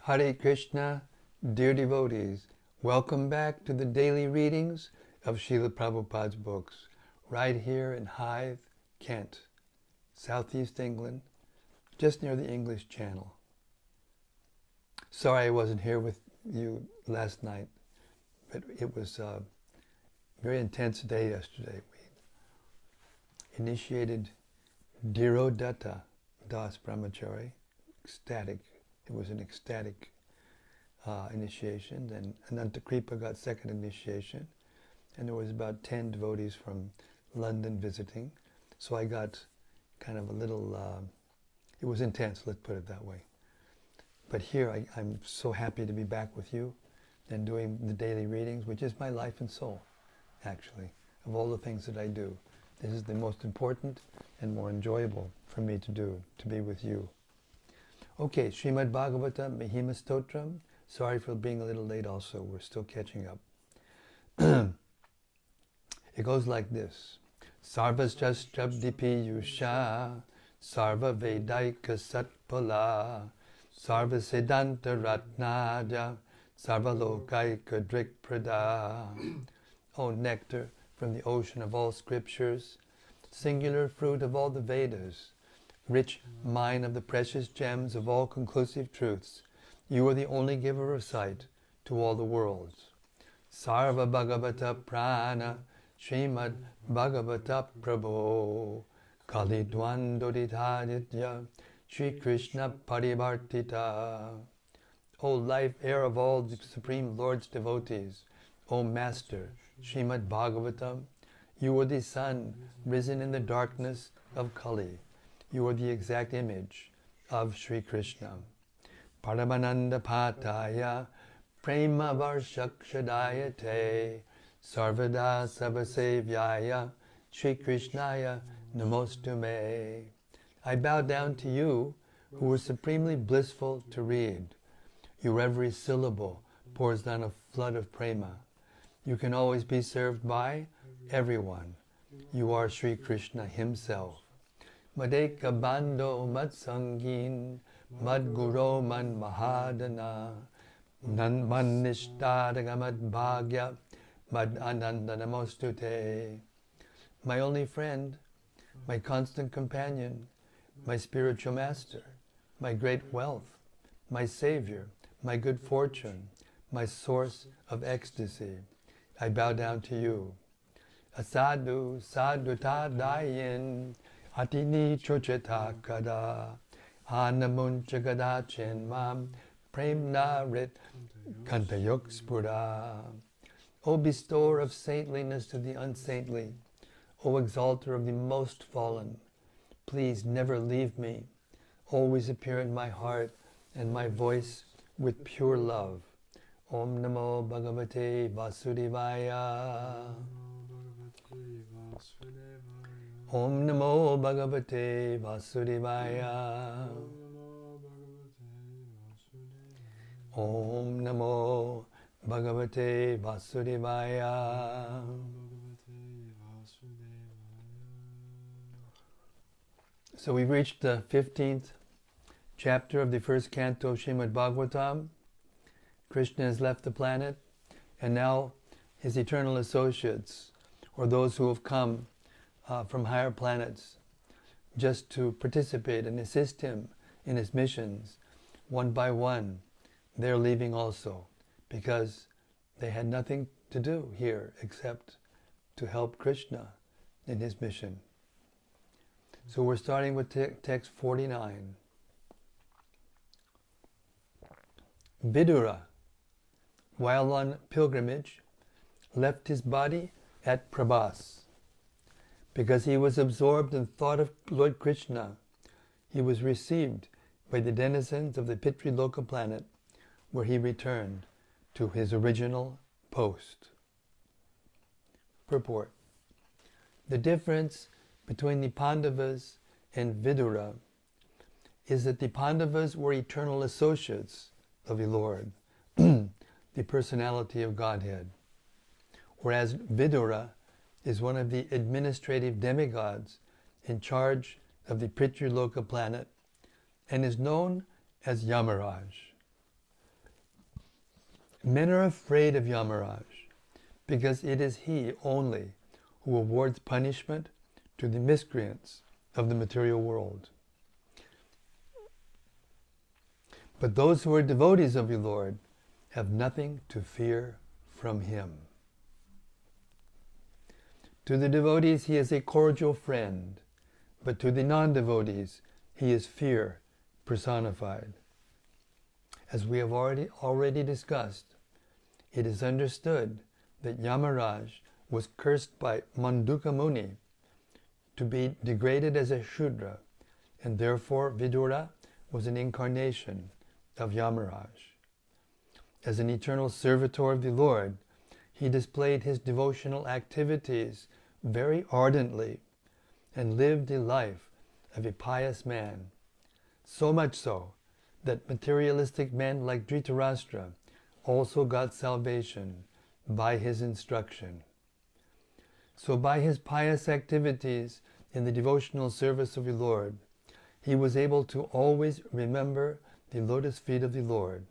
Hare Krishna, dear devotees, welcome back to the daily readings of Srila Prabhupada's books, right here in Hythe, Kent, southeast England, just near the English Channel. Sorry I wasn't here with you last night, but it was a very intense day yesterday. We initiated Dhirodatta Das Brahmachari, ecstatic. It was an ecstatic initiation, and Anantakripa got second initiation, and there was about 10 devotees from London visiting, so I got kind of a little, it was intense, let's put it that way. But here I'm so happy to be back with you and doing the daily readings, which is my life and soul, actually, of all the things that I do. This is the most important and more enjoyable for me to do, to be with you. Okay, Śrīmad-Bhāgavatam, Mahima Stotram. Sorry for being a little late also, we're still catching up. It goes like this. Sarvasyastrabdipi yusha, sarva vedaika satpala, sarva siddhanta ratnaja, sarva lokaika drikprada. O nectar from the ocean of all scriptures, singular fruit of all the Vedas, rich mine of the precious gems of all conclusive truths, you are the only giver of sight to all the worlds. Sarva Bhagavata Purāṇa, Śrīmad-Bhāgavata Prabho, Kali Dvandoditaditya, Shri Krishna Parivartita. O life air of all the Supreme Lord's devotees, O Master, Śrīmad-Bhāgavatam, you are the sun risen in the darkness of Kali. You are the exact image of Sri Krishna. Paramananda Pataya, Prema Varshakshadayate, Sarvada Savasevyaya, Sri Krishnaya Namostume. I bow down to you, who are supremely blissful to read. Your every syllable pours down a flood of prema. You can always be served by everyone. You are Sri Krishna himself. Madeka Bando Matsangin, Madguro Man Mahadana, Nan Man Nishtadagamad Bhagya, Mad Ananda Namostute. My only friend, my constant companion, my spiritual master, my great wealth, my savior, my good fortune, my source of ecstasy. I bow down to you. Asadu sadutadayin, Atini chocheta kada, anamuncha gada chenmam, premna rit kantayok spura. O bestower of saintliness to the unsaintly, O exalter of the most fallen, please never leave me. Always appear in my heart and my voice with pure love. Om Namo Bhagavate Vasudevaya. Om Namo Bhagavate Vasudevaya. Om Namo Bhagavate Vasudevaya. So we've reached the 15th chapter of the first canto of Śrīmad-Bhāgavatam. Krishna has left the planet, and now his eternal associates, or those who have come from higher planets just to participate and assist him in his missions, one by one, they're leaving also, because they had nothing to do here except to help Krishna in his mission. So we're starting with text 49. Vidura, while on pilgrimage, left his body at Prabhas. Because he was absorbed in thought of Lord Krishna, he was received by the denizens of the Pitri-loka planet, where he returned to his original post. Purport. The difference between the Pāṇḍavas and Vidura is that the Pāṇḍavas were eternal associates of the Lord, the personality of Godhead, whereas Vidura is one of the administrative demigods in charge of the Pitri-loka planet and is known as Yamaraj. Men are afraid of Yamaraj because it is he only who awards punishment to the miscreants of the material world. But those who are devotees of the Lord have nothing to fear from him. To the devotees he is a cordial friend, but to the non-devotees he is fear personified. As we have already discussed, it is understood that Yamaraj was cursed by Manduka Muni to be degraded as a Shudra, and therefore Vidura was an incarnation of Yamaraj. As an eternal servitor of the Lord, he displayed his devotional activities very ardently and lived a life of a pious man, so much so that materialistic men like Dhritarashtra also got salvation by his instruction. So by his pious activities in the devotional service of the Lord, he was able to always remember the lotus feet of the Lord,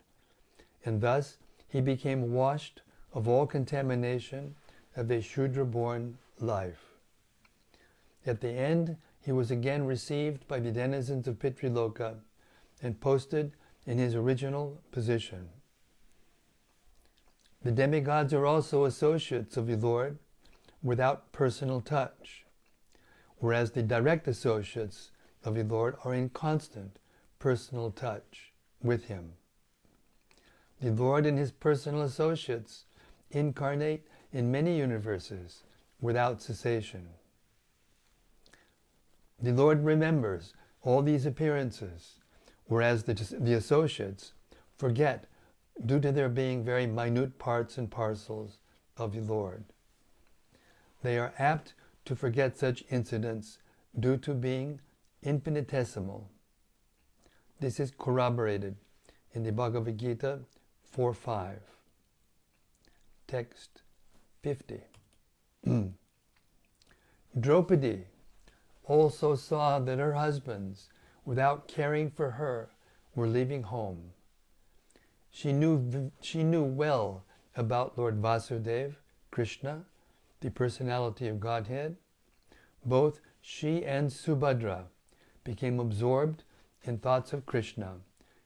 and thus he became washed of all contamination of a Shudra-born life. At the end, he was again received by the denizens of Pitriloka and posted in his original position. The demigods are also associates of the Lord without personal touch, whereas the direct associates of the Lord are in constant personal touch with him. The Lord and his personal associates incarnate in many universes without cessation. The Lord remembers all these appearances, whereas the associates forget due to their being very minute parts and parcels of the Lord. They are apt to forget such incidents due to being infinitesimal. This is corroborated in the Bhagavad Gita 4.5. Text 50. Draupadi also saw that her husbands, without caring for her, were leaving home. She knew well about Lord Vasudeva, Krishna, the personality of Godhead. Both she and Subhadra became absorbed in thoughts of Krishna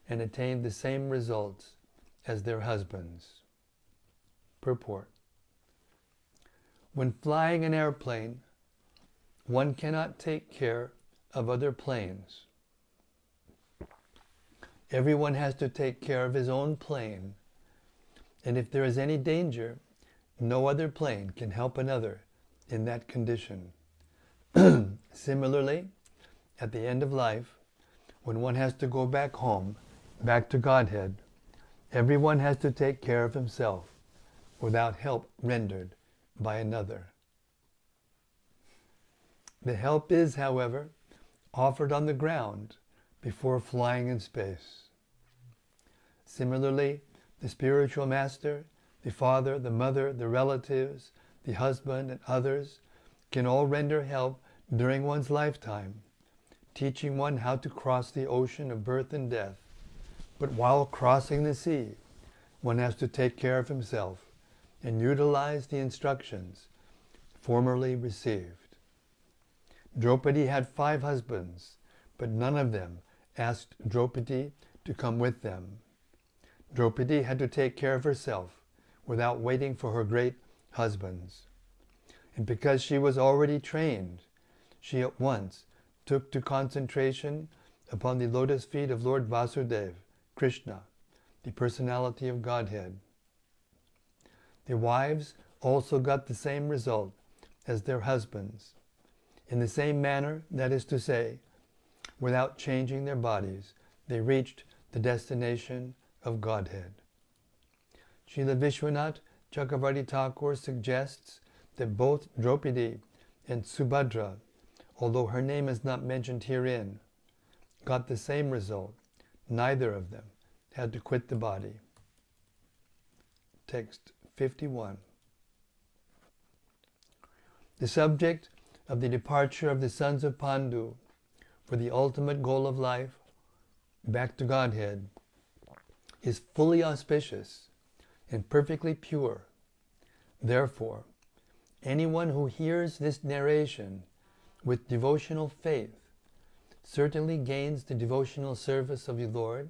and attained the same results as their husbands. Purport. When flying an airplane, one cannot take care of other planes. Everyone has to take care of his own plane, and if there is any danger, no other plane can help another in that condition. Similarly, at the end of life, when one has to go back home, back to Godhead, everyone has to take care of himself without help rendered by another. The help is, however, offered on the ground before flying in space. Similarly, the spiritual master, the father, the mother, the relatives, the husband, and others can all render help during one's lifetime, teaching one how to cross the ocean of birth and death. But while crossing the sea, one has to take care of himself and utilize the instructions formerly received. Draupadi had 5 husbands, but none of them asked Draupadi to come with them. Draupadi had to take care of herself without waiting for her great husbands. And because she was already trained, she at once took to concentration upon the lotus feet of Lord Vasudeva, Krishna, the personality of Godhead. The wives also got the same result as their husbands, in the same manner, that is to say, without changing their bodies, they reached the destination of Godhead. Srila Vishwanath Chakravarti Thakur suggests that both Draupadi and Subhadra, although her name is not mentioned herein, got the same result. Neither of them had to quit the body. Text 51. The subject of the departure of the sons of Pandu for the ultimate goal of life, back to Godhead, is fully auspicious and perfectly pure. Therefore, anyone who hears this narration with devotional faith certainly gains the devotional service of the Lord,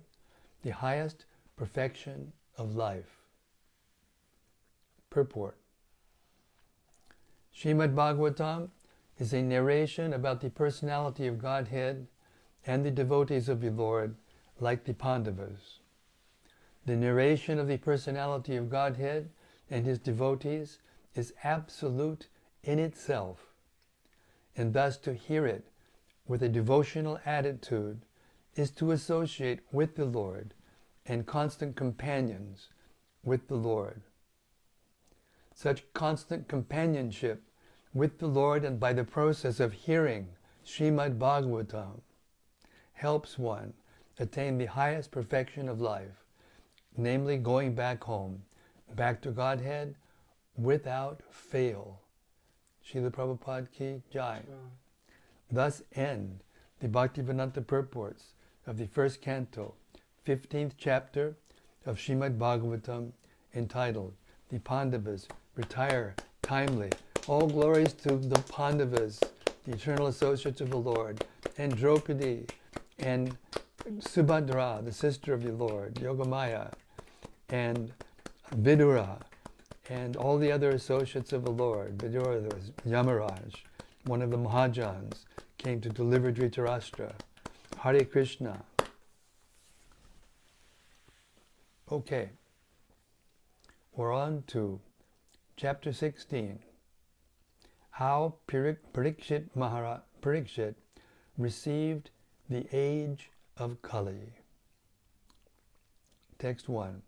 the highest perfection of life. Purport. Śrīmad-Bhāgavatam is a narration about the personality of Godhead and the devotees of the Lord, like the Pāṇḍavas. The narration of the personality of Godhead and his devotees is absolute in itself, and thus to hear it with a devotional attitude is to associate with the Lord and constant companions with the Lord. Such constant companionship with the Lord, and by the process of hearing Śrīmad-Bhāgavatam, helps one attain the highest perfection of life, namely going back home, back to Godhead without fail. Srila Prabhupada ki jai. Thus end the Bhaktivedanta purports of the first canto, 15th chapter of Śrīmad-Bhāgavatam, entitled, The Pāṇḍavas Retire Timely. All glories to the Pāṇḍavas, the eternal associates of the Lord, and Draupadi, and Subhadra, the sister of the Lord, Yogamaya, and Vidura, and all the other associates of the Lord. Vidura was Yamaraj, one of the Mahajans, came to deliver Dhritarashtra. Hare Krishna. Okay, we're on to chapter 16. How Pariksit received the age of Kali. Text 1.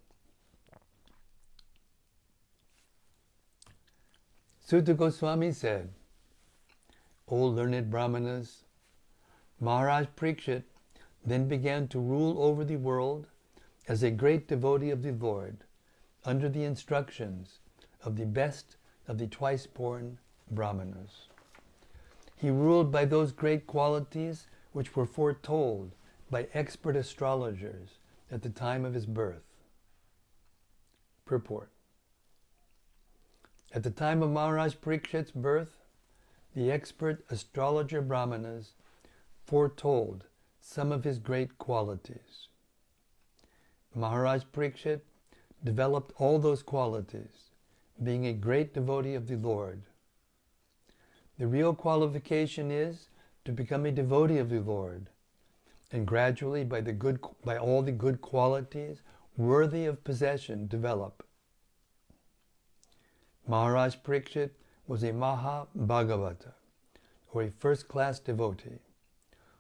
Sutta Goswami said, O learned Brahmanas, Maharaj Pariksit then began to rule over the world as a great devotee of the Lord, under the instructions of the best of the twice-born Brahmanas. He ruled by those great qualities which were foretold by expert astrologers at the time of his birth. Purport. At the time of Maharaj Parikshit's birth, the expert astrologer Brahmanas foretold some of his great qualities. Maharaj Pariksit developed all those qualities, being a great devotee of the Lord. The real qualification is to become a devotee of the Lord, and gradually by all the good qualities worthy of possession develop. Maharaj Pariksit was a Bhāgavata, or a first-class devotee,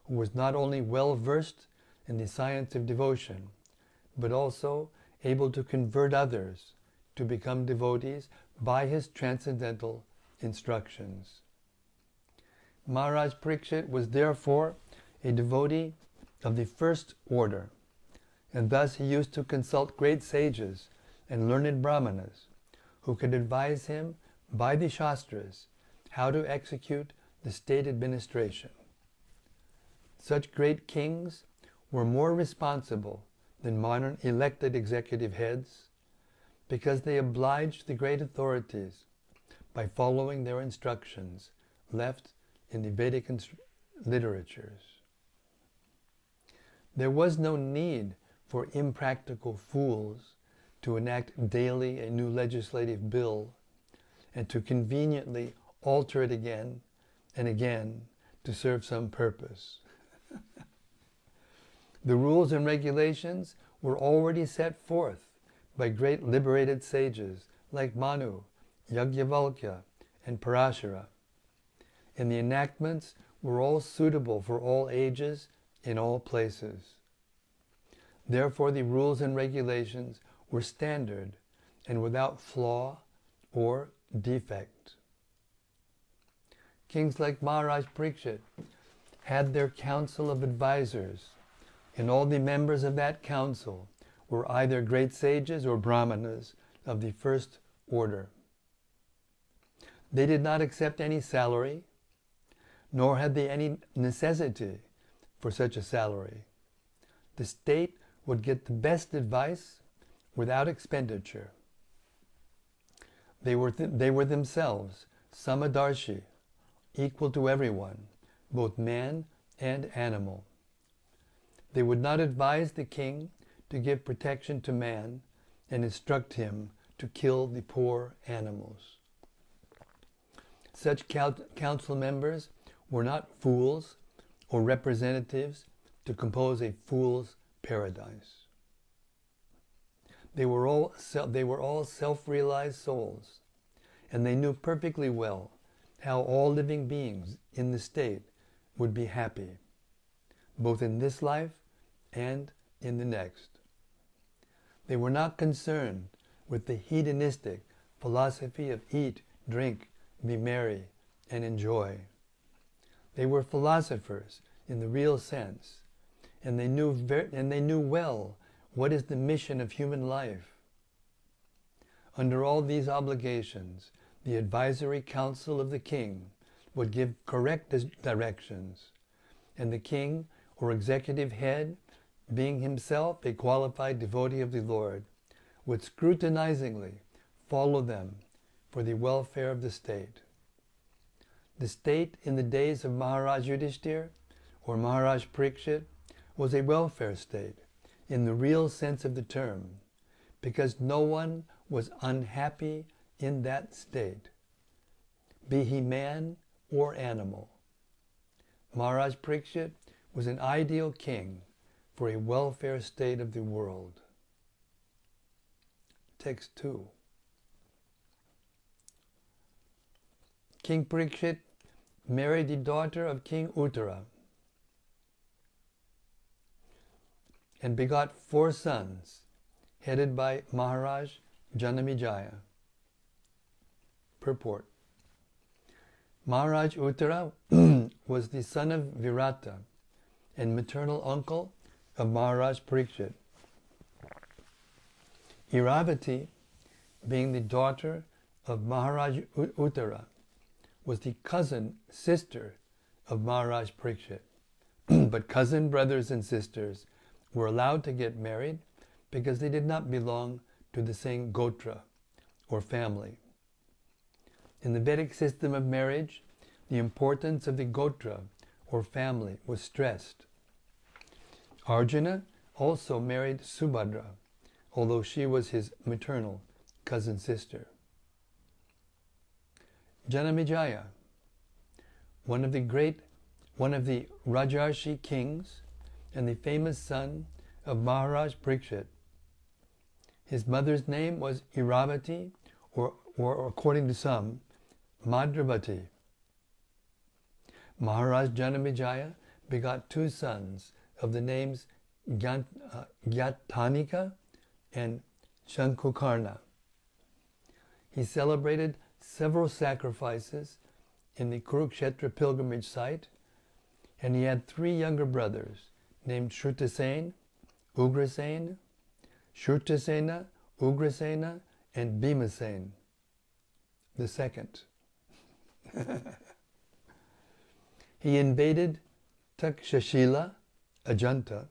who was not only well versed in the science of devotion, but also able to convert others to become devotees by his transcendental instructions. Maharaj Pariksit was therefore a devotee of the first order, and thus he used to consult great sages and learned Brahmanas, who could advise him by the Shastras how to execute the state administration. Such great kings were more responsible than modern elected executive heads, because they obliged the great authorities by following their instructions left in the Vedic literatures. There was no need for impractical fools to enact daily a new legislative bill and to conveniently alter it again and again to serve some purpose. The rules and regulations were already set forth by great liberated sages like Manu, Yajnavalkya, and Parashara, and the enactments were all suitable for all ages in all places. Therefore the rules and regulations were standard and without flaw or defect. Kings like Maharaj Pariksit had their council of advisors, and all the members of that council were either great sages or brahmanas of the first order. They did not accept any salary, nor had they any necessity for such a salary. The state would get the best advice without expenditure, They were themselves samadarshi, equal to everyone, both man and animal. They would not advise the king to give protection to man and instruct him to kill the poor animals. Such council members were not fools or representatives to compose a fool's paradise. They were all self-realized souls, and they knew perfectly well how all living beings in the state would be happy, both in this life and in the next. They were not concerned with the hedonistic philosophy of eat, drink, be merry, and enjoy. They were philosophers in the real sense, and they knew well what is the mission of human life. Under all these obligations, the advisory council of the king would give correct directions, and the king or executive head, being himself a qualified devotee of the Lord, would scrutinizingly follow them for the welfare of the state. The state in the days of Maharaj Yudhishthir or Maharaj Pariksit was a welfare state in the real sense of the term, because no one was unhappy in that state, be he man or animal. Maharaj Pariksit was an ideal king for a welfare state of the world. Text 2. King Pariksit married the daughter of King Uttara and begot 4 sons, headed by Maharaj Janamejaya. Purport. Maharaj Uttara was the son of Virata and maternal uncle of Maharaj Pariksit. Iravati, being the daughter of Maharaj Uttara, was the cousin sister of Maharaj Pariksit. But cousin brothers and sisters were allowed to get married because they did not belong to the same gotra or family. In the Vedic system of marriage, the importance of the gotra or family was stressed. Arjuna also married Subhadra, although she was his maternal cousin sister. Janamejaya, one of the Rajarshi kings and the famous son of Maharaj Pariksit. His mother's name was Iravati, or according to some, Madravati. Maharaj Janamejaya begot 2 sons of the names Gyatanika and Shankukarna. He celebrated several sacrifices in the Kurukshetra pilgrimage site, and he had 3 younger brothers named Shrutasena, Ugrasena, and Bhimasena the second. He invaded Takshashila, Ajanta,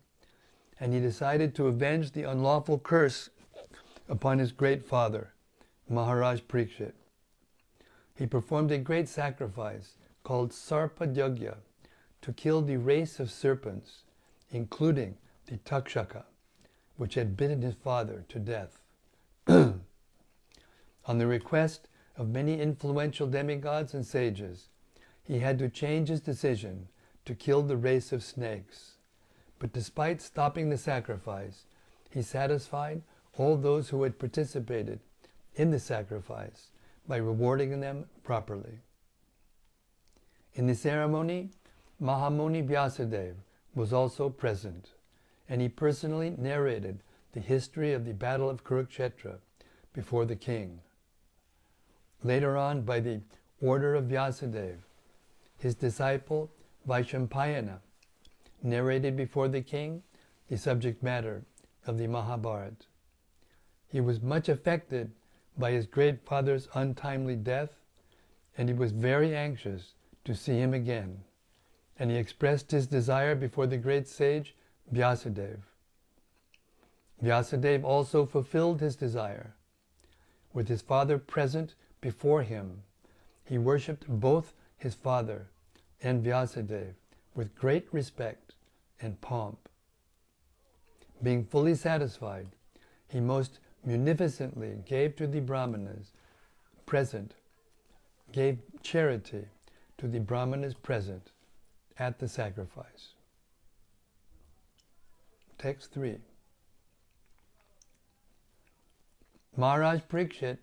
and he decided to avenge the unlawful curse upon his great father, Maharaj Pariksit. He performed a great sacrifice called Sarpa Yagya to kill the race of serpents, including the Takshaka, which had bitten his father to death. On the request of many influential demigods and sages, he had to change his decision to kill the race of snakes. But despite stopping the sacrifice, he satisfied all those who had participated in the sacrifice by rewarding them properly. In the ceremony, Mahamuni Vyasadeva was also present, and he personally narrated the history of the Battle of Kurukshetra before the king. Later on, by the order of Vyasadeva, his disciple Vaishampayana narrated before the king the subject matter of the Mahabharata. He was much affected by his great father's untimely death, and he was very anxious to see him again, and he expressed his desire before the great sage Vyasadeva. Vyasadeva also fulfilled his desire. With his father present before him, he worshipped both his father and Vyasadeva with great respect and pomp. Being fully satisfied, he most munificently gave to the Brahmanas present, gave charity to the Brahmanas present at the sacrifice. Text 3. Maharaj Pariksit,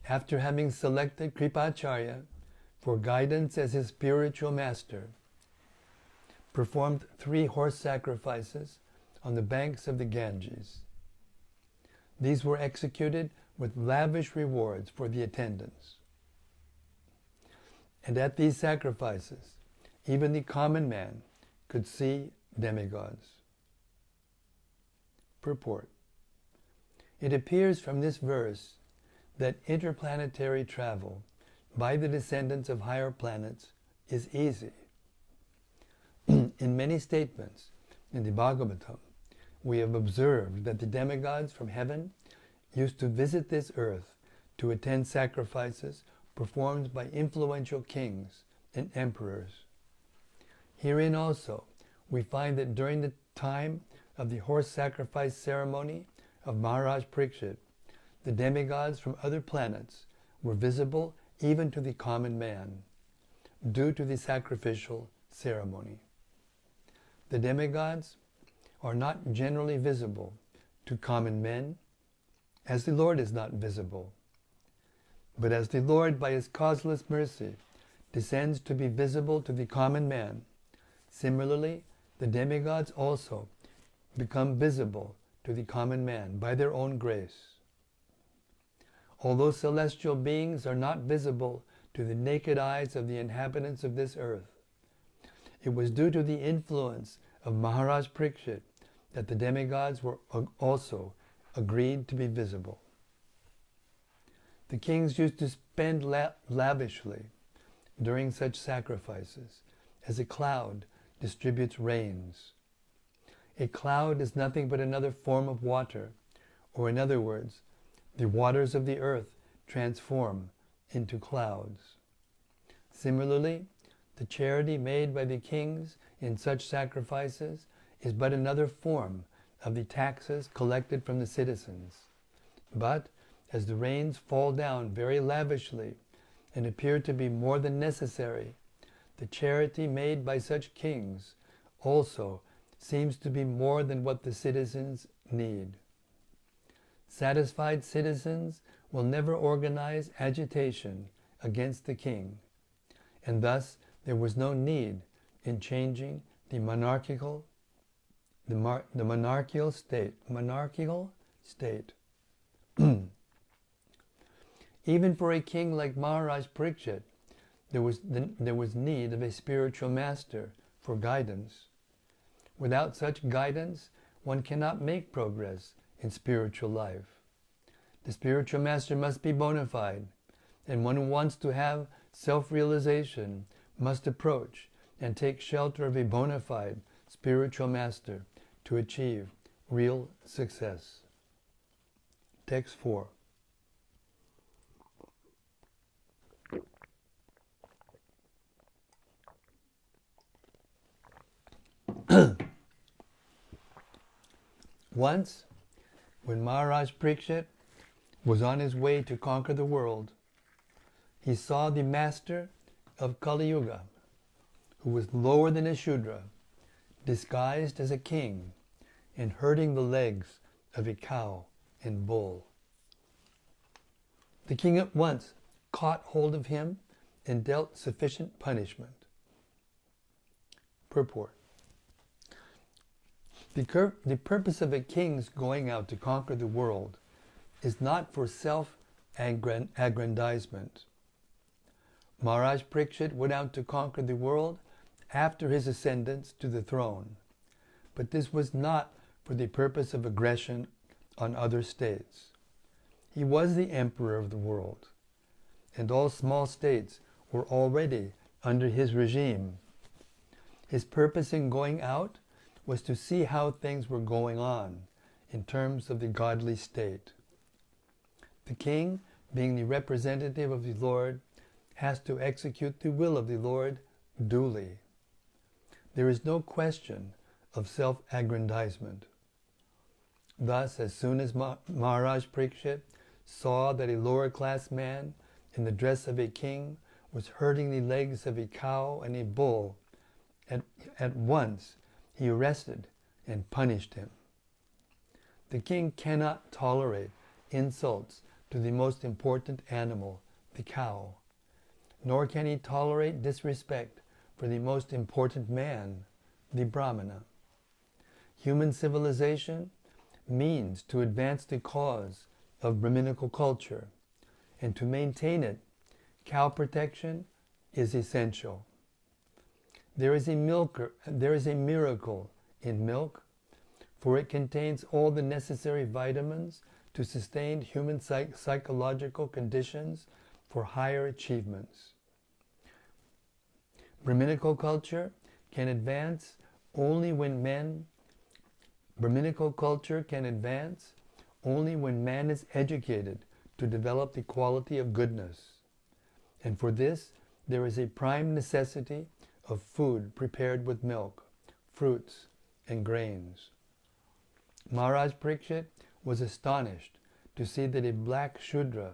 after having selected Kripacharya for guidance as his spiritual master, performed 3 horse sacrifices on the banks of the Ganges. These were executed with lavish rewards for the attendants. And at these sacrifices, even the common man could see demigods. Purport. It appears from this verse that interplanetary travel by the descendants of higher planets is easy. In many statements in the Bhagavatam, we have observed that the demigods from heaven used to visit this earth to attend sacrifices performed by influential kings and emperors. Herein also, we find that during the time of the horse sacrifice ceremony of Maharaj Pariksit, the demigods from other planets were visible even to the common man, due to the sacrificial ceremony. The demigods are not generally visible to common men, as the Lord is not visible. But as the Lord, by his causeless mercy, descends to be visible to the common man, similarly, the demigods also become visible to the common man by their own grace. Although celestial beings are not visible to the naked eyes of the inhabitants of this earth, it was due to the influence of Maharaj Pariksit that the demigods were also agreed to be visible. The kings used to spend lavishly during such sacrifices, as a cloud distributes rains. A cloud is nothing but another form of water, or in other words, the waters of the earth transform into clouds. Similarly, the charity made by the kings in such sacrifices is but another form of the taxes collected from the citizens. But as the rains fall down very lavishly and appear to be more than necessary, the charity made by such kings also seems to be more than what the citizens need. Satisfied citizens will never organize agitation against the king, and thus there was no need in changing the monarchical state. Even for a king like Maharaj Pariksit, there was need of a spiritual master for guidance. Without such guidance, one cannot make progress in spiritual life. The spiritual master must be bona fide, and one who wants to have self-realization must approach and take shelter of a bona fide spiritual master to achieve real success. Text 4. Once, when Maharaj Pariksit was on his way to conquer the world, he saw the master of Kali Yuga, who was lower than a Shudra, disguised as a king and herding the legs of a cow and bull. The king at once caught hold of him and dealt sufficient punishment. Purport. The purpose of a king's going out to conquer the world is not for self-aggrandizement. Maharaj Pariksit went out to conquer the world after his ascendance to the throne, but this was not for the purpose of aggression on other states. He was the emperor of the world, and all small states were already under his regime. His purpose in going out was to see how things were going on in terms of the godly state. The king being the representative of the Lord, has to execute the will of the Lord duly. There is no question of self-aggrandizement. Thus, as soon as Maharaj Pariksit saw that a lower-class man in the dress of a king was hurting the legs of a cow and a bull, at once he arrested and punished him. The king cannot tolerate insults to the most important animal, the cow, nor can he tolerate disrespect for the most important man, the Brahmana. Human civilization means to advance the cause of Brahminical culture, and to maintain it, cow protection is essential. There is a miracle in milk, for it contains all the necessary vitamins to sustain human psychological conditions for higher achievements. Brahminical culture can advance only when man is educated to develop the quality of goodness. And for this, there is a prime necessity of food prepared with milk, fruits, and grains. Maharaj Pariksit was astonished to see that a black Shudra,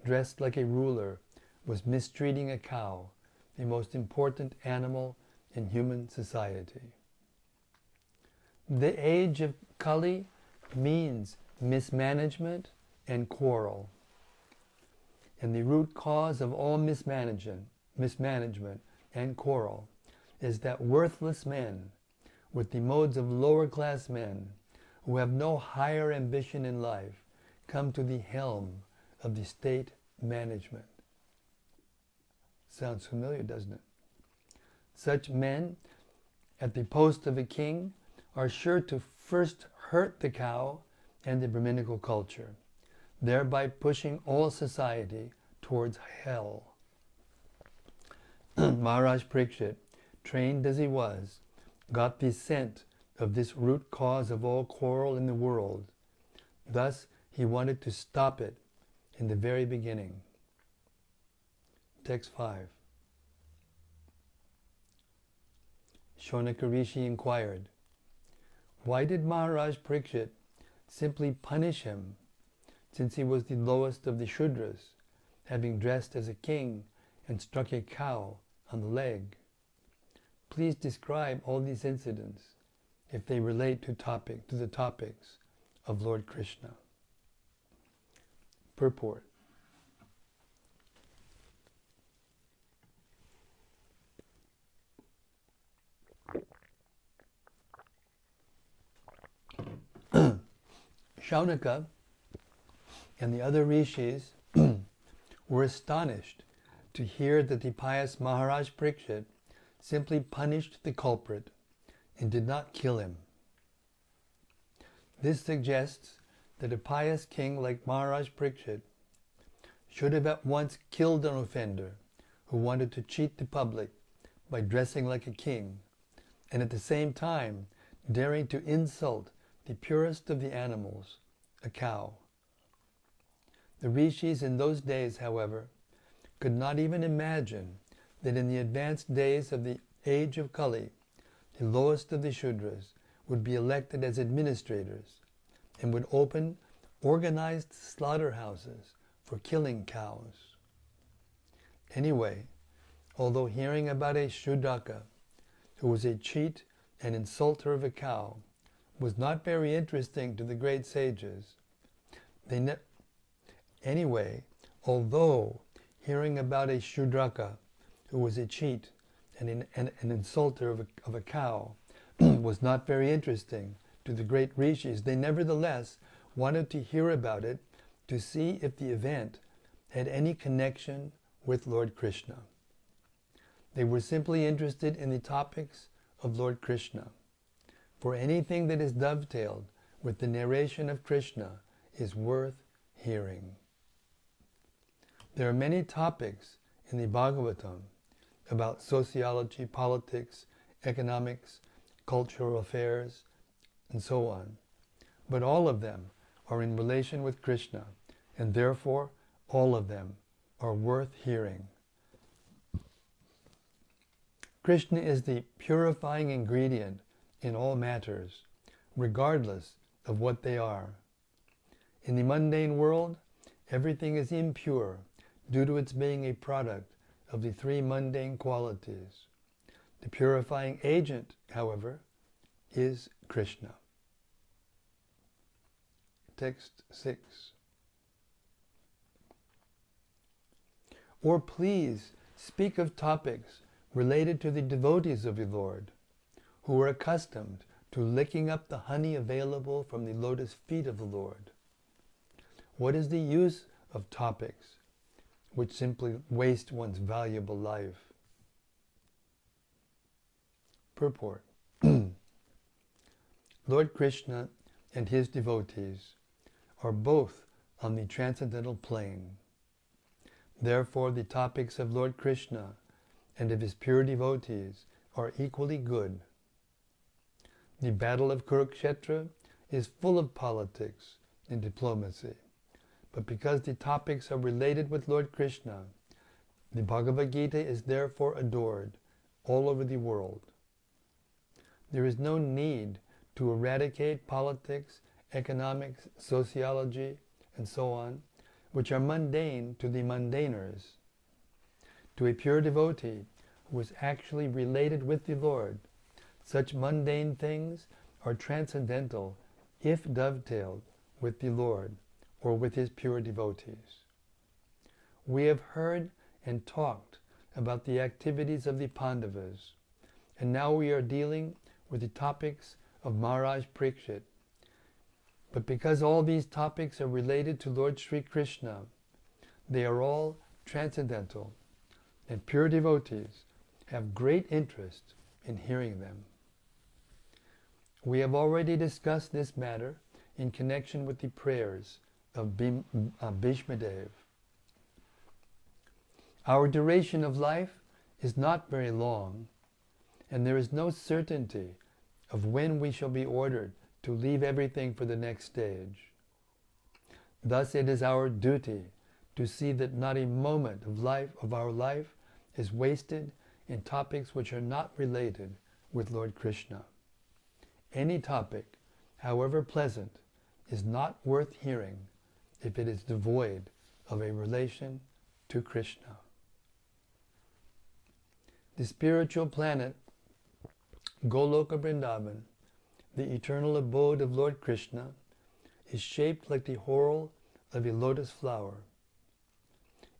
dressed like a ruler, was mistreating a cow, the most important animal in human society. The age of Kali means mismanagement and quarrel. And the root cause of all mismanagement and quarrel is that worthless men, with the modes of lower-class men, who have no higher ambition in life, come to the helm of the state management. Sounds familiar, doesn't it? Such men, at the post of a king, are sure to first hurt the cow and the Brahminical culture, thereby pushing all society towards hell. Maharaj Pariksit, trained as he was, got the scent of this root cause of all quarrel in the world. Thus, he wanted to stop it in the very beginning. Text 5. Shonaka Rishi inquired, why did Maharaj Pariksit simply punish him, since he was the lowest of the Shudras, having dressed as a king and struck a cow on the leg? Please describe all these incidents if they relate to the topics of Lord Krishna. Purport. Shaunaka and the other rishis were astonished to hear that the pious Maharaj Pariksit simply punished the culprit and did not kill him. This suggests that a pious king like Maharaj Pariksit should have at once killed an offender who wanted to cheat the public by dressing like a king, and at the same time daring to insult the purest of the animals, a cow. The rishis in those days, however, could not even imagine that in the advanced days of the age of Kali, the lowest of the Shudras would be elected as administrators and would open organized slaughterhouses for killing cows. Anyway, although hearing about a Shudraka, who was a cheat and insulter of a cow, was not very interesting to the great sages, although hearing about a Shudraka, who was a cheat and an insulter of a cow, was not very interesting to the great rishis, they nevertheless wanted to hear about it to see if the event had any connection with Lord Krishna. They were simply interested in the topics of Lord Krishna, for anything that is dovetailed with the narration of Krishna is worth hearing. There are many topics in the Bhagavatam about sociology, politics, economics, cultural affairs, and so on. But all of them are in relation with Krishna, and therefore All of them are worth hearing. Krishna is the purifying ingredient in all matters, regardless of what they are. In the mundane world, everything is impure due to its being a product of the three mundane qualities. The purifying agent, however, is Krishna. Text 6. Or please speak of topics related to the devotees of the Lord, who are accustomed to licking up the honey available from the lotus feet of the Lord. What is the use of topics which simply waste one's valuable life? Purport. Lord Krishna and his devotees are both on the transcendental plane. Therefore, the topics of Lord Krishna and of his pure devotees are equally good. The battle of Kurukshetra is full of politics and diplomacy, but because the topics are related with Lord Krishna, the Bhagavad Gita is therefore adored all over the world. There is no need to eradicate politics, economics, sociology, and so on, which are mundane to the mundaners. To a pure devotee who is actually related with the Lord, such mundane things are transcendental if dovetailed with the Lord or with his pure devotees. We have heard and talked about the activities of the Pāṇḍavas, and now we are dealing with the topics of Maharaja Pariksit. But because all these topics are related to Lord Sri Krishna, they are all transcendental, and pure devotees have great interest in hearing them. We have already discussed this matter in connection with the prayers of Bhishmadev. Our duration of life is not very long, and there is no certainty of when we shall be ordered to leave everything for the next stage. Thus it is our duty to see that not a moment of our life is wasted in topics which are not related with Lord Krishna. Any topic, however pleasant, is not worth hearing if it is devoid of a relation to Krishna. The spiritual planet Goloka Vrindavan, the eternal abode of Lord Krishna, is shaped like the whorl of a lotus flower.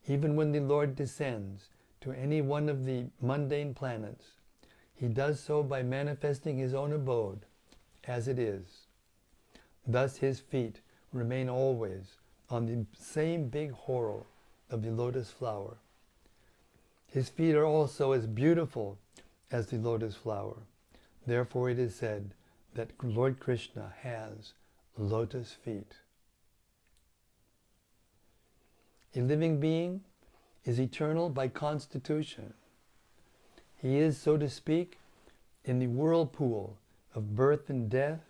Even when the Lord descends to any one of the mundane planets, he does so by manifesting his own abode as it is. Thus his feet remain always on the same big whorl of the lotus flower. His feet are also as beautiful as the lotus flower. Therefore it is said that Lord Krishna has lotus feet. A living being is eternal by constitution. He is, so to speak, in the whirlpool of birth and death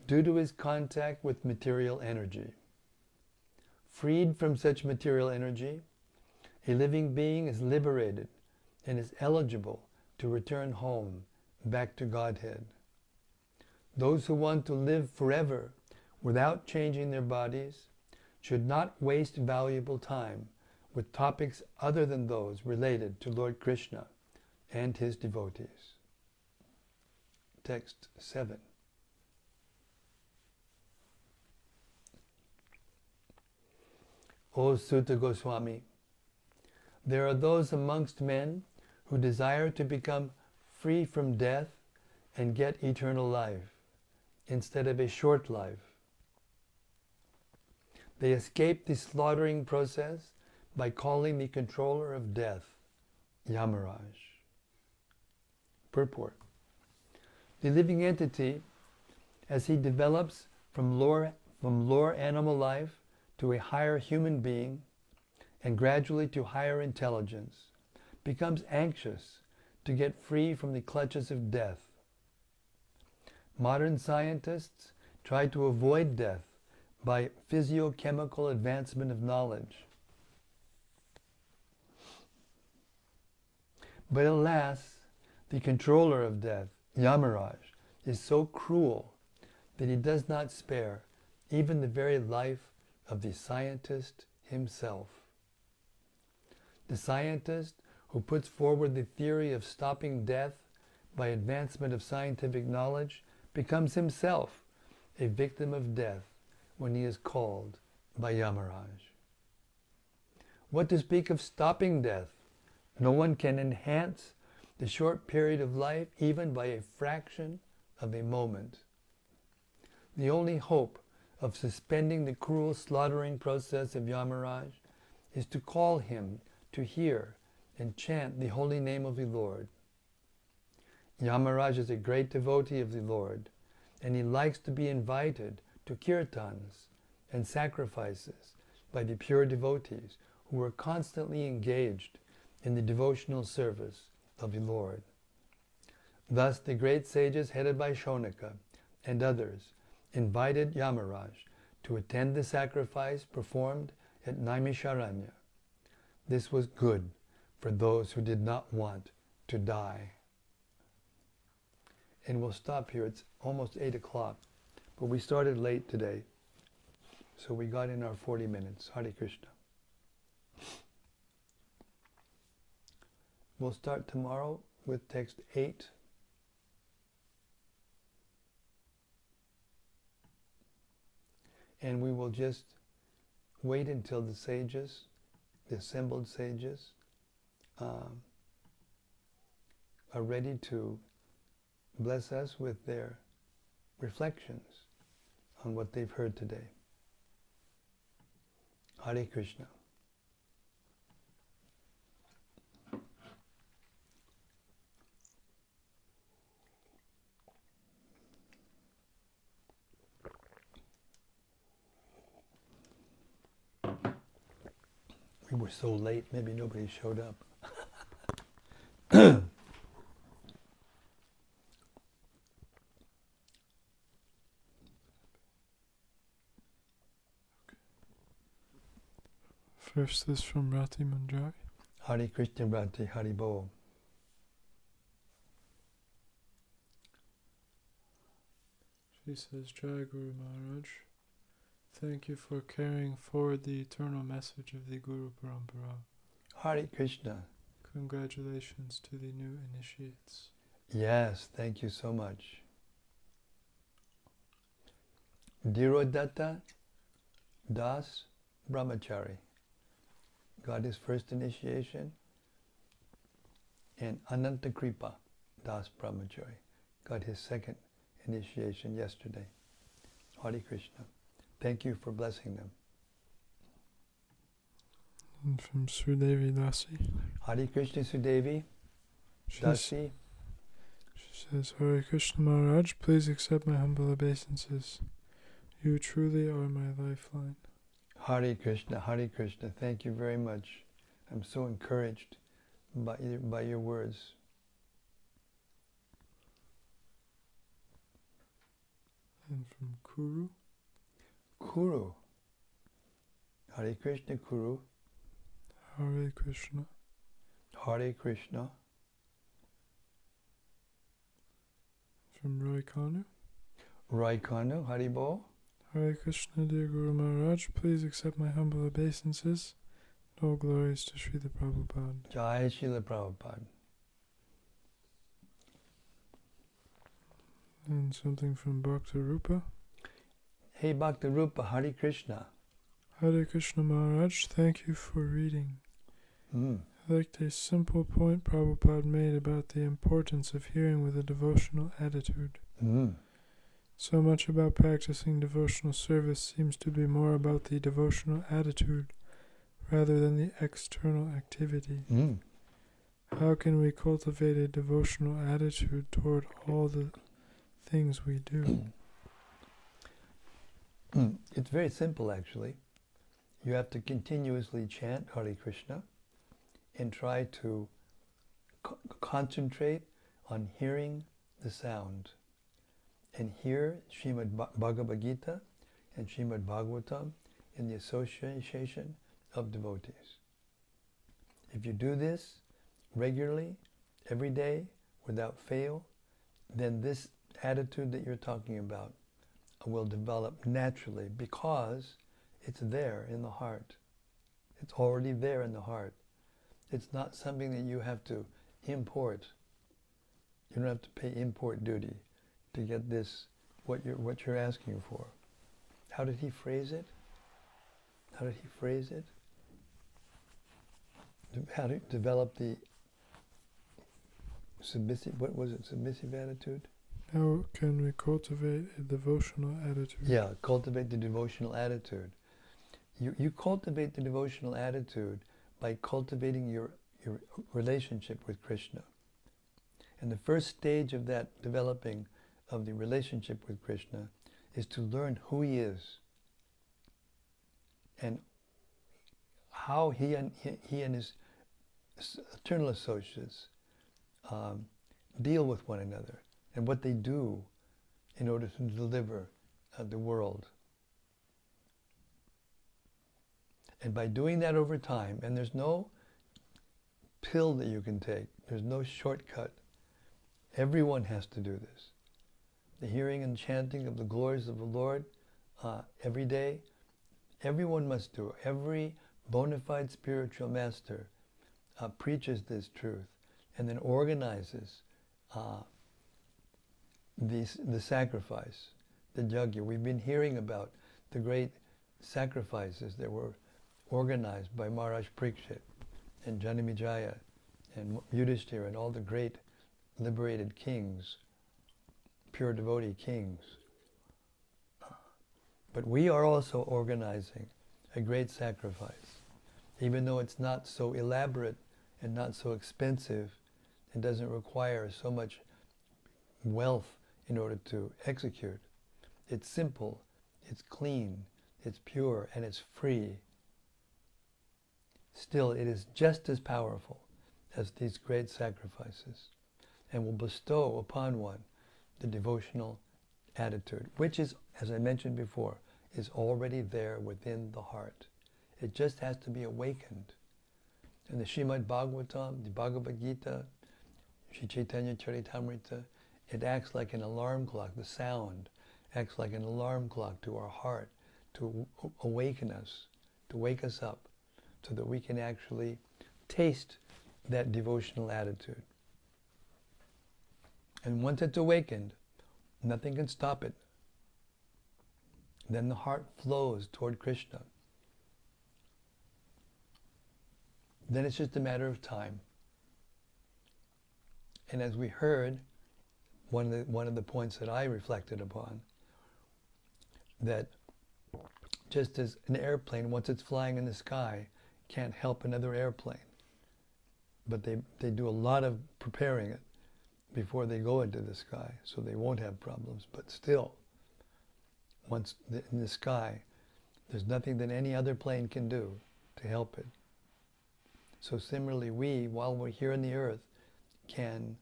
due to his contact with material energy. Freed from such material energy, a living being is liberated and is eligible to return home, back to Godhead. Those who want to live forever without changing their bodies should not waste valuable time with topics other than those related to Lord Krishna and his devotees. Text 7. O Sutta Goswami, there are those amongst men who desire to become free from death and get eternal life instead of a short life. They escape the slaughtering process by calling the controller of death Yamaraj. Purport. The living entity, as he develops from lower animal life to a higher human being and gradually to higher intelligence, becomes anxious to get free from the clutches of death. Modern scientists try to avoid death by physiochemical advancement of knowledge. But alas, the controller of death, Yamaraj, is so cruel that he does not spare even the very life of the scientist himself. The scientist who puts forward the theory of stopping death by advancement of scientific knowledge becomes himself a victim of death when he is called by Yamaraj. What to speak of stopping death? No one can enhance the short period of life even by a fraction of a moment. The only hope of suspending the cruel slaughtering process of Yamaraj is to call him to hear and chant the holy name of the Lord. Yamaraj is a great devotee of the Lord, and he likes to be invited to kirtans and sacrifices by the pure devotees who are constantly engaged in the devotional service of the Lord. Thus the great sages headed by Shonaka and others invited Yamaraj to attend the sacrifice performed at Naimisharanya. This was good for those who did not want to die. And we'll stop here. It's almost 8 o'clock, but we started late today, so we got in our 40 minutes. Hare Krishna. We'll start tomorrow with text 8. And we will just wait until the sages, the assembled sages, are ready to bless us with their reflections on what they've heard today. Hare Krishna. We were so late, maybe nobody showed up. First is from Rati Manjari. Hare Krishna Rati Hari Bo. She says, Jai Guru Maharaj, thank you for carrying forward the eternal message of the Guru Parampara. Hare Krishna. Congratulations to the new initiates. Yes, thank you so much. Dhirodatta Das Brahmachari got his first initiation, and Ananta Kripa Das Brahmachari got his second initiation yesterday. Hare Krishna. Thank you for blessing them. And from Sudevi Dasi. Hare Krishna Sudevi Dasi. She says, Hare Krishna Maharaj, please accept my humble obeisances. You truly are my lifeline. Hare Krishna, Hare Krishna. Thank you very much. I'm so encouraged by your words. And from Kuru. Kuru. Hare Krishna Kuru. Hare Krishna. Hare Krishna. From Roy Kanu. Roy Kanu, Haribo. Hare Krishna, dear Guru Maharaj, please accept my humble obeisances. All glories to Srila Prabhupada. Jai Srila Prabhupada. And something from Bhakta Rupa. Hey Bhakta Rupa, Hare Krishna. Hare Krishna Maharaj, thank you for reading. I liked a simple point Prabhupada made about the importance of hearing with a devotional attitude. So much about practicing devotional service seems to be more about the devotional attitude rather than the external activity. How can we cultivate a devotional attitude toward all the things we do? It's very simple, actually. You have to continuously chant Hare Krishna and try to concentrate on hearing the sound. And hear Śrīmad-Bhāgavatam and Śrīmad-Bhāgavatam in the association of devotees. If you do this regularly every day without fail, then this attitude that you're talking about will develop naturally because it's there in the heart. It's already there in the heart. It's not something that you have to import. You don't have to pay import duty to get this, what you're asking for. How did he phrase it? How did he phrase it? How to develop the submissive, what was it, submissive attitude? How can we cultivate a devotional attitude? Yeah, cultivate the devotional attitude. You cultivate the devotional attitude by cultivating your relationship with Krishna. And the first stage of that developing of the relationship with Krishna is to learn who he is and how he and his eternal associates deal with one another and what they do in order to deliver the world. And by doing that over time, and there's no pill that you can take, there's no shortcut. Everyone has to do this. The hearing and chanting of the glories of the Lord every day, everyone must do it. Every bona fide spiritual master preaches this truth and then organizes the sacrifice, the yajna. We've been hearing about the great sacrifices that were organized by Maharaj Pariksit and Janamejaya and Yudhishthira and all the great liberated kings, pure devotee kings. But we are also organizing a great sacrifice. Even though it's not so elaborate and not so expensive, it doesn't require so much wealth in order to execute. It's simple, it's clean, it's pure, and it's free. Still, it is just as powerful as these great sacrifices and will bestow upon one the devotional attitude, which is, as I mentioned before, is already there within the heart. It just has to be awakened. In the Śrīmad-Bhāgavatam, the Bhagavad Gita, Sri Chaitanya Charitamrita, it acts like an alarm clock. The sound acts like an alarm clock to our heart to awaken us, to wake us up, so that we can actually taste that devotional attitude. And once it's awakened, nothing can stop it. Then the heart flows toward Krishna. Then it's just a matter of time. And as we heard, one of the points that I reflected upon, that just as an airplane, once it's flying in the sky, can't help another airplane, but they do a lot of preparing it before they go into the sky, so they won't have problems. But still, once in the sky, there's nothing that any other plane can do to help it. So similarly, we, while we're here on the earth, can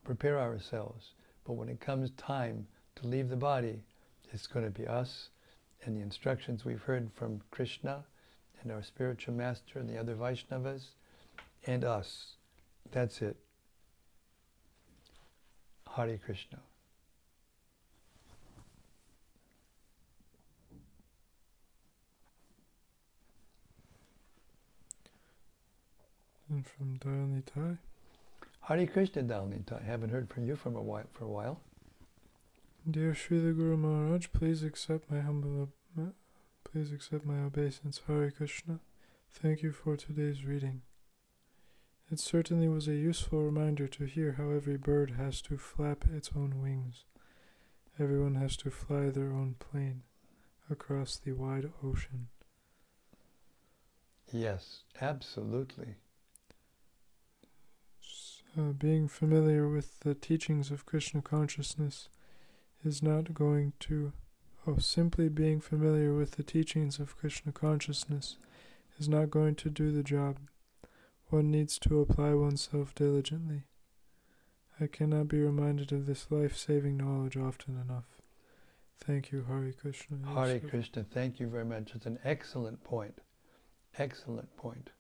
prepare ourselves. But when it comes time to leave the body, it's going to be us and the instructions we've heard from Krishna and our spiritual master and the other Vaishnavas and us. That's it. Hare Krishna. And from Dayal Nitai. Hare Krishna, Dayal Nitai. Haven't heard from you for a while. Dear Srila Guru Maharaj, please accept my obeisance. Hare Krishna. Thank you for today's reading. It certainly was a useful reminder to hear how every bird has to flap its own wings. Everyone has to fly their own plane across the wide ocean. Yes, absolutely. Being familiar with the teachings of Krishna consciousness is not going to... simply being familiar with the teachings of Krishna consciousness is not going to do the job. One needs to apply oneself diligently. I cannot be reminded of this life-saving knowledge often enough. Thank you, Hare Krishna. Hare Krishna, thank you very much. It's an excellent point. Excellent point.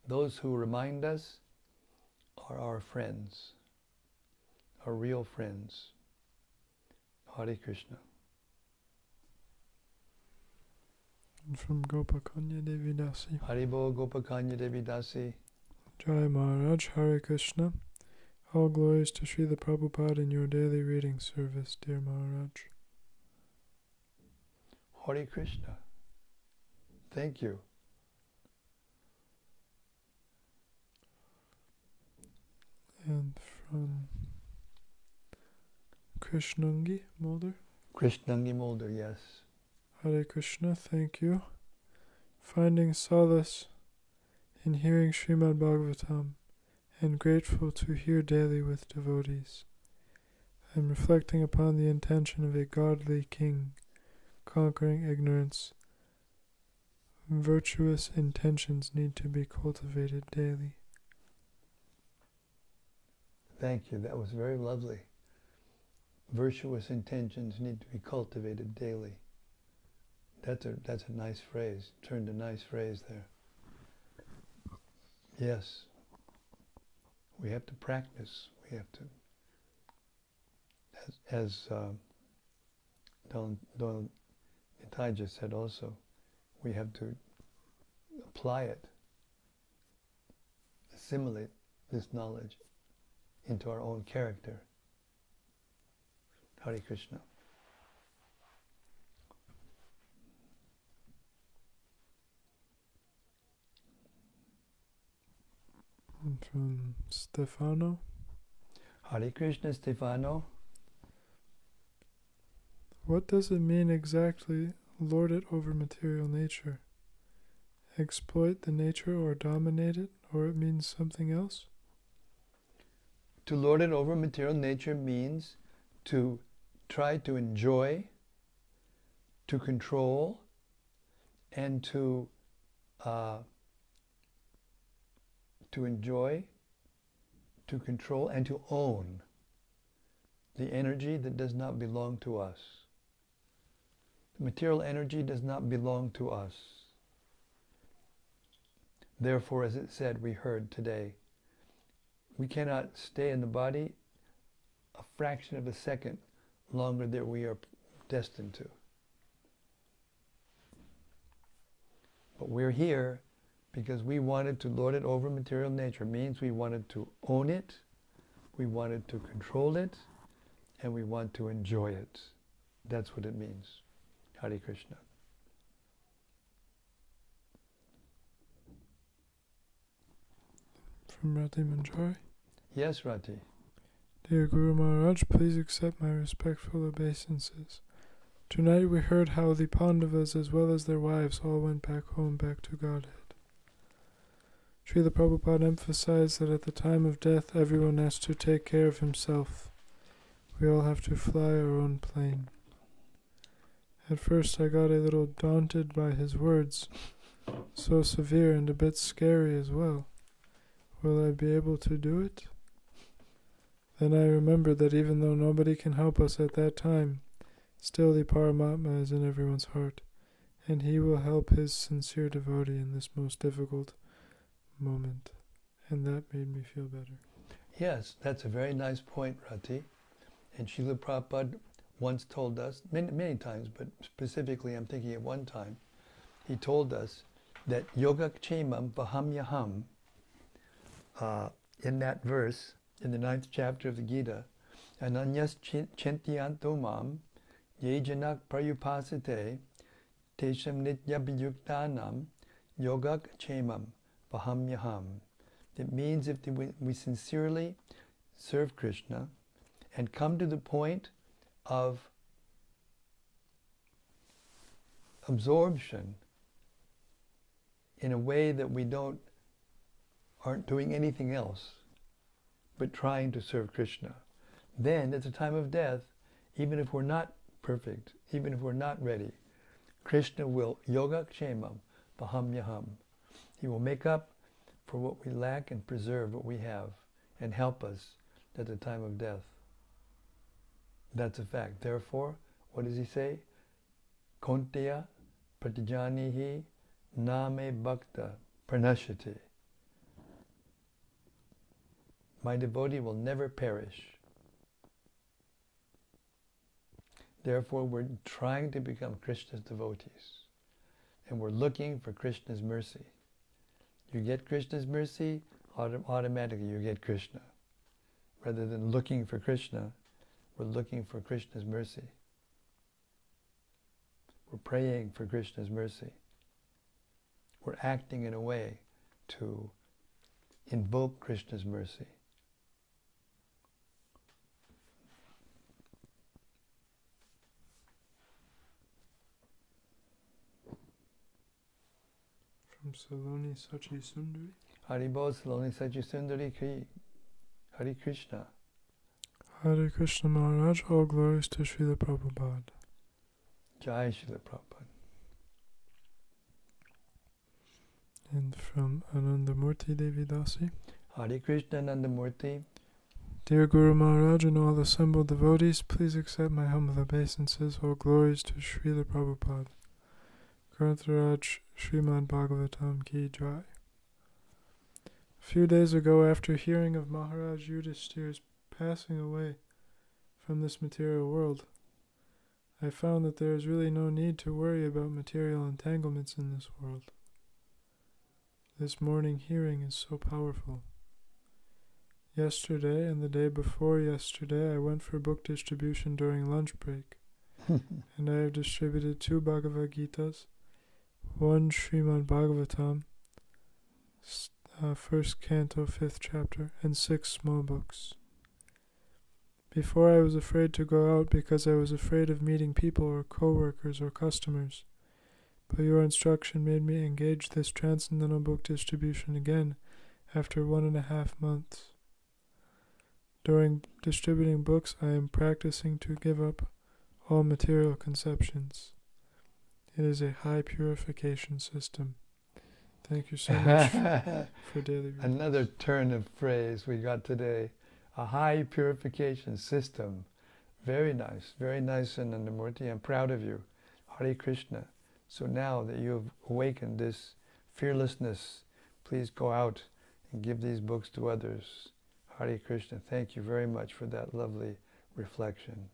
those who remind us are our friends, our real friends. Hare Krishna. And from Gopakanya Devi Dasi. Haribo Gopakanya Devi Dasi. Jai Maharaj, Hare Krishna. All glories to Srila Prabhupada in your daily reading service, dear Maharaj. Hare Krishna. Thank you. And from Krishnangi Mulder. Krishnangi Mulder, yes. Hare Krishna, thank you. Finding solace in hearing Śrīmad-Bhāgavatam and grateful to hear daily with devotees. I'm reflecting upon the intention of a godly king, conquering ignorance. Virtuous intentions need to be cultivated daily. Thank you. That was very lovely. Virtuous intentions need to be cultivated daily. That's a nice phrase. Turned a nice phrase there. Yes. We have to practice. We have to, as Don Nitai just said also, we have to apply it, assimilate this knowledge into our own character. Hare Krishna. And from Stefano. Hare Krishna, Stefano. What does it mean exactly, lord it over material nature? Exploit the nature or dominate it, or it means something else? To lord it over material nature means to try to enjoy, to control, and to enjoy, to control, and to own the energy that does not belong to us. The material energy does not belong to us. Therefore, as it said, we heard today, we cannot stay in the body a fraction of a second longer than we are destined to. But we're here because we wanted to lord it over material nature. Means we wanted to own it, we wanted to control it, and we want to enjoy it. That's what it means. Hare Krishna. From Rati Manjari. Yes, Rati. Dear Guru Maharaj, please accept my respectful obeisances. Tonight we heard how the Pāṇḍavas as well as their wives all went back home, back to Godhead. Srila Prabhupada emphasized that at the time of death everyone has to take care of himself. We all have to fly our own plane. At first I got a little daunted by his words, so severe and a bit scary as well. Will I be able to do it? Then I remembered that even though nobody can help us at that time, still the Paramatma is in everyone's heart, and he will help his sincere devotee in this most difficult moment. And that made me feel better. Yes, that's a very nice point, Rati. And Srila Prabhupada once told us, many times, but specifically I'm thinking at one time, he told us that Yogakshemam Vahamyaham, in that verse, in the 9th chapter of the Gita, Ananyas Chintyanto Mam, Yejanak Prayupasite, Tesham Nityabhiyuktanam, Yogakshemam Vahamyaham. It means if we sincerely serve Krishna and come to the point of absorption in a way that we aren't doing anything else but trying to serve Krishna, then at the time of death, even if we're not perfect, even if we're not ready, Krishna will Yogakshemam Vahamyaham. He will make up for what we lack and preserve what we have and help us at the time of death. That's a fact. Therefore, what does he say? Konteya pratijanihi name bhakta pranashati. My devotee will never perish. Therefore, we're trying to become Krishna's devotees. And we're looking for Krishna's mercy. You get Krishna's mercy, automatically you get Krishna. Rather than looking for Krishna, we're looking for Krishna's mercy. We're praying for Krishna's mercy. We're acting in a way to invoke Krishna's mercy. From Saloni Sachi Sundari. Haribol Saloni Sachi Sundari Ki. Hare Krishna. Hare Krishna Maharaj, all glories to Srila Prabhupada. Jai Srila Prabhupada. And from Anandamurti Devidasi. Hare Krishna Anandamurti. Dear Guru Maharaj and all assembled devotees, please accept my humble obeisances. All glories to Srila Prabhupada. Grantaraj Śrīmad-Bhāgavatam Ki Jai. A few days ago, after hearing of Maharaj Yudhishthir's passing away from this material world, I found that there is really no need to worry about material entanglements in this world. This morning hearing is so powerful. Yesterday and the day before yesterday, I went for book distribution during lunch break, and I have distributed 2 Bhagavad Gitas, 1 Śrīmad-Bhāgavatam, first Canto, 5th chapter, and 6 small books. Before I was afraid to go out because I was afraid of meeting people or co-workers or customers, but your instruction made me engage this transcendental book distribution again after 1.5 months. During distributing books, I am practicing to give up all material conceptions. It is a high purification system. Thank you so much for daily reading. Another turn of phrase we got today. A high purification system. Very nice, Anandamurti. I'm proud of you. Hare Krishna. So now that you have awakened this fearlessness, please go out and give these books to others. Hare Krishna. Thank you very much for that lovely reflection.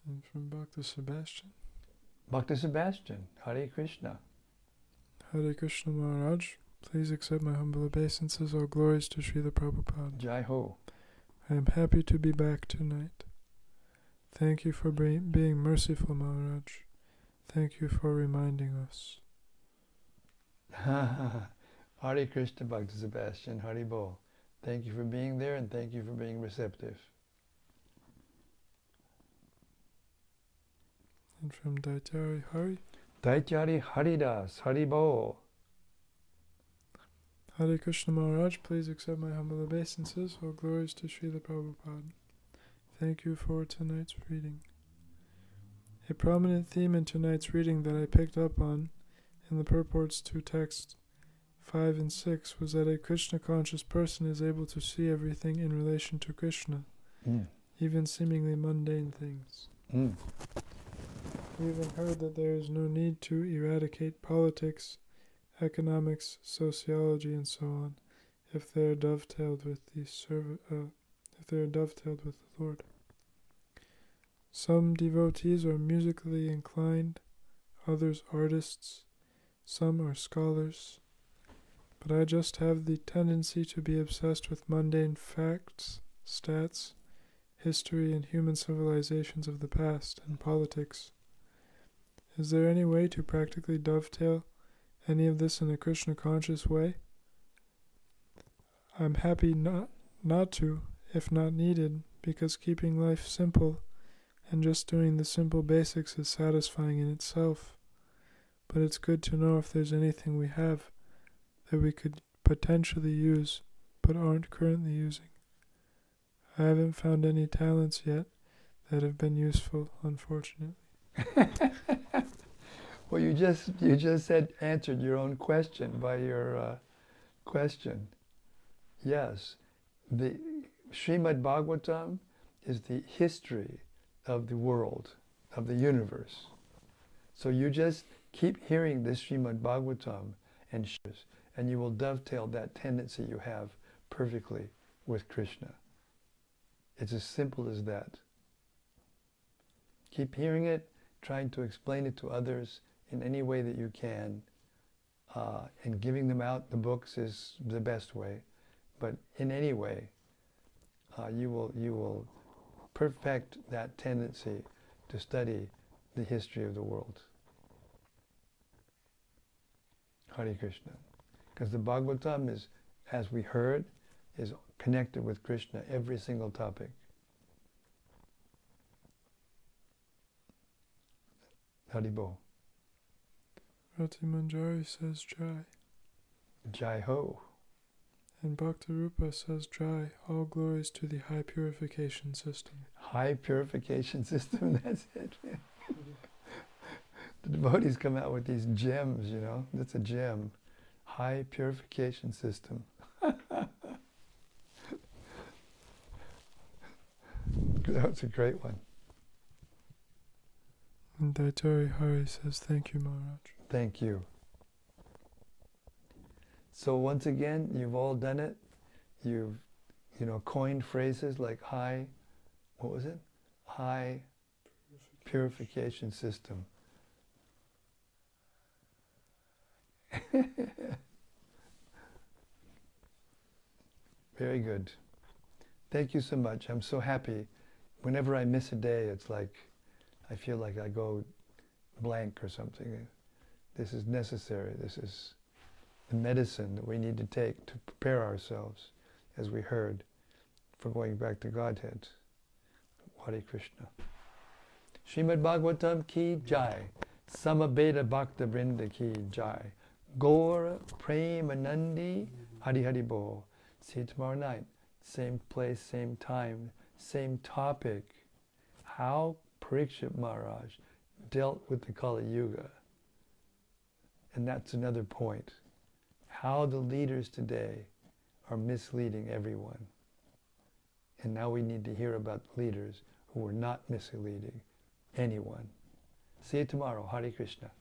And from Bhakta Sebastian. Bhakta Sebastian. Hare Krishna. Hare Krishna Maharaj. Please accept my humble obeisances. All glories to Srila Prabhupada. Jai Ho. I am happy to be back tonight. Thank you for being merciful, Maharaj. Thank you for reminding us. Hare Krishna, Bhakta Sebastian. Hari Bol. Thank you for being there and thank you for being receptive. And from Daityari Hari. Daityari Haridas. Hari Bol. Hare Krishna Maharaj, please accept my humble obeisances. All glories to Srila Prabhupada. Thank you for tonight's reading. A prominent theme in tonight's reading that I picked up on in the purports to texts 5 and 6 was that a Krishna-conscious person is able to see everything in relation to Krishna, even seemingly mundane things. We even heard that there is no need to eradicate politics, economics, sociology, and so on, if they are dovetailed with the Lord. Some devotees are musically inclined, others artists, some are scholars, but I just have the tendency to be obsessed with mundane facts, stats, history, and human civilizations of the past, and politics. Is there any way to practically dovetail any of this in a Krishna-conscious way? I'm happy not to, if not needed, because keeping life simple and just doing the simple basics is satisfying in itself. But it's good to know if there's anything we have that we could potentially use but aren't currently using. I haven't found any talents yet that have been useful, unfortunately. Well, you just answered your own question by your question. Yes, the Śrīmad-Bhāgavatam is the history of the world, of the universe. So you just keep hearing this Śrīmad-Bhāgavatam and shares, and you will dovetail that tendency you have perfectly with Krishna. It's as simple as that. Keep hearing it, trying to explain it to others in any way that you can, and giving them out the books is the best way. But in any way, you will perfect that tendency to study the history of the world. Hare Krishna. Because the Bhagavatam is, as we heard, is connected with Krishna, every single topic. Haribo. Rati Manjari says Jai. Jai Ho. And Bhaktirupa says Jai, all glories to the high purification system. High purification system, that's it. The devotees come out with these gems, you know, that's a gem. High purification system. That's a great one. And Daitari Hari says, thank you, Maharaj. Thank you. So once again, you've all done it. You've, coined phrases like high, what was it? High purification system. Very good. Thank you so much. I'm so happy. Whenever I miss a day, it's like I feel like I go blank or something. This is necessary. This is the medicine that we need to take to prepare ourselves, as we heard, for going back to Godhead. Hare Krishna. Śrīmad-Bhāgavatam ki jai. Samabeda Bhakta Vrinda ki jai. Gaura Premanandi Hari Hari Bol. See you tomorrow night. Same place, same time, same topic. How Pariksit Maharaj dealt with the Kali Yuga. And that's another point. How the leaders today are misleading everyone. And now we need to hear about leaders who are not misleading anyone. See you tomorrow. Hare Krishna.